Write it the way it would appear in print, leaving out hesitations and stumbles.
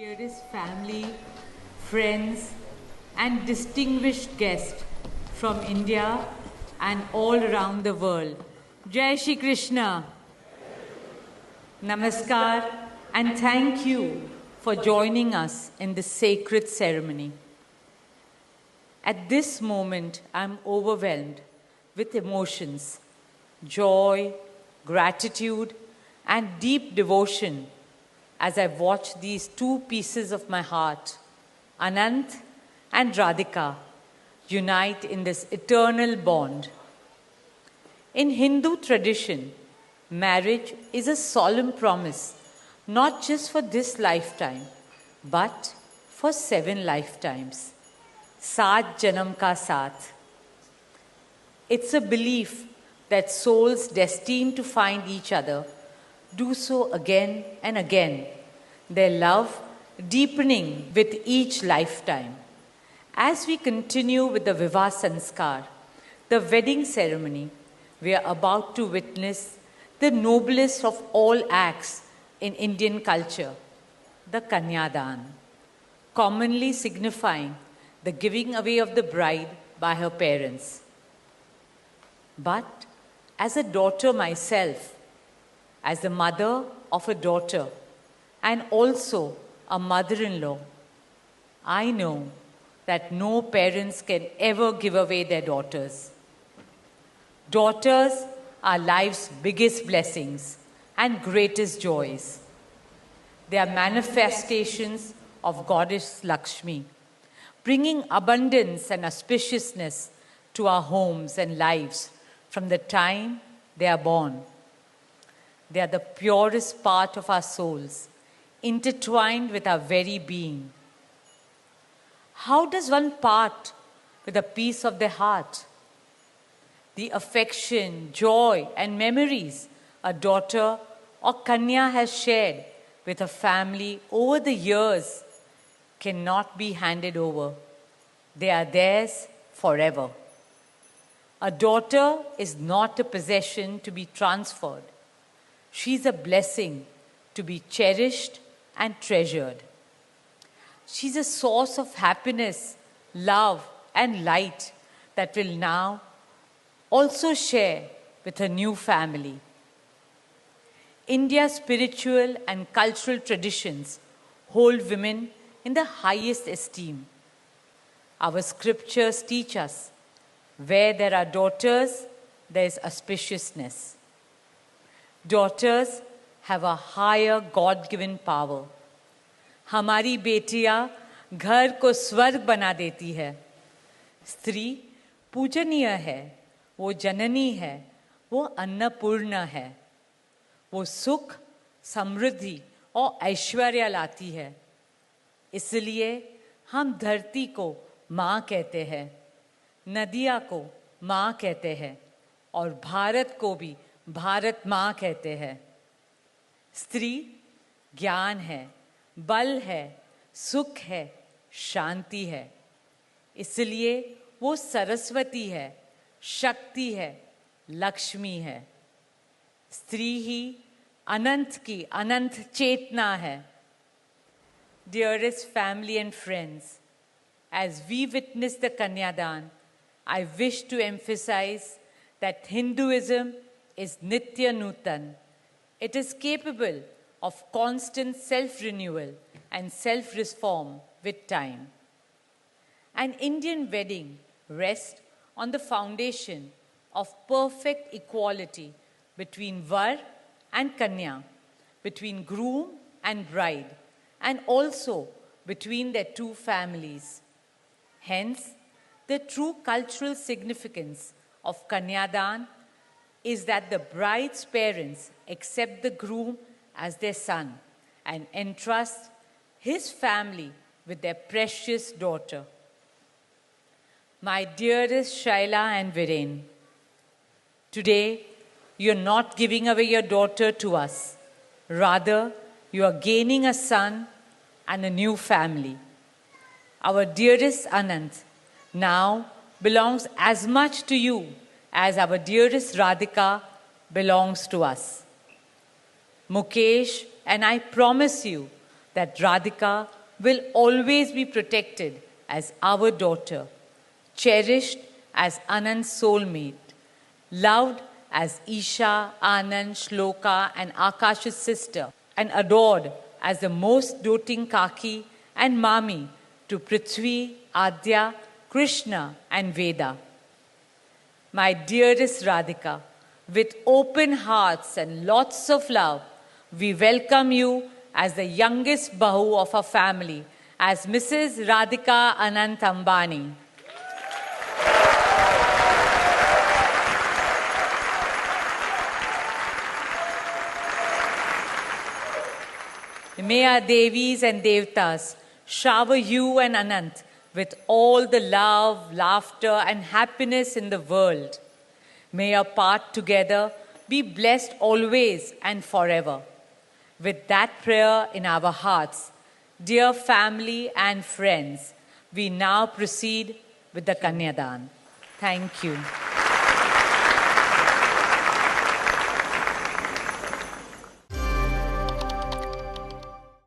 Dearest family, friends, and distinguished guests from India and all around the world. Jai Shri Krishna. Namaskar, and thank you for joining us in this sacred ceremony. At this moment, I'm overwhelmed with emotions, joy, gratitude, and deep devotion as I watch these two pieces of my heart, Anant and Radhika, unite in this eternal bond. In Hindu tradition, marriage is a solemn promise, not just for this lifetime, but for 7 lifetimes. Saat Janam Ka Saath. It's a belief that souls destined to find each other do so again and again, their love deepening with each lifetime. As we continue with the Vivah Sanskar, the wedding ceremony, we are about to witness the noblest of all acts in Indian culture, the Kanyadan, commonly signifying the giving away of the bride by her parents. But as a daughter myself, as the mother of a daughter and also a mother-in-law, I know that no parents can ever give away their daughters. Daughters are life's biggest blessings and greatest joys. They are manifestations of Goddess Lakshmi, bringing abundance and auspiciousness to our homes and lives from the time they are born. They are the purest part of our souls, intertwined with our very being. How does one part with a piece of their heart? The affection, joy, and memories a daughter or Kanya has shared with her family over the years cannot be handed over. They are theirs forever. A daughter is not a possession to be transferred. She is a blessing to be cherished and treasured. She's a source of happiness, love, and light that will now also share with her new family. India's spiritual and cultural traditions hold women in the highest esteem. Our scriptures teach us, where there are daughters, there is auspiciousness. Daughters have a higher God-given power. हमारी बेटियां घर को स्वर्ग बना देती है. स्त्री पूजनीय है, वो जननी है, वो अन्नपूर्णा है. वो सुख, समृद्धि और ऐश्वर्य लाती है. इसलिए हम धरती को माँ कहते हैं, नदियाँ को माँ कहते हैं और भारत को भी भारत माँ कहते हैं. स्त्री ज्ञान है, बल है, सुख है, शांति है. इसलिए वो सरस्वती है, शक्ति है, लक्ष्मी है. स्त्री ही अनंत की अनंत चेतना है. Dearest family and friends, as we witness the Kanyadan, I wish to emphasize that Hinduism is Nitya Nutan. It is capable of constant self-renewal and self-reform with time. An Indian wedding rests on the foundation of perfect equality between Var and Kanya, between groom and bride, and also between their two families. Hence, the true cultural significance of Kanyadan is that the bride's parents accept the groom as their son and entrust his family with their precious daughter. My dearest Shaila and Viren, today you are not giving away your daughter to us. Rather, you are gaining a son and a new family. Our dearest Anant now belongs as much to you as our dearest Radhika belongs to us. Mukesh and I promise you that Radhika will always be protected as our daughter, cherished as Anand's soulmate, loved as Isha, Anand, Shloka, and Akash's sister, and adored as the most doting Kaki and Mami to Prithvi, Adya, Krishna, and Veda. My dearest Radhika, with open hearts and lots of love, we welcome you as the youngest Bahu of our family, as Mrs. Radhika Anant Ambani. May our Devis and Devtas shower you and Anant with all the love, laughter, and happiness in the world. May our path together be blessed always and forever. With that prayer in our hearts, dear family and friends, we now proceed with the Kanyadan. Thank you.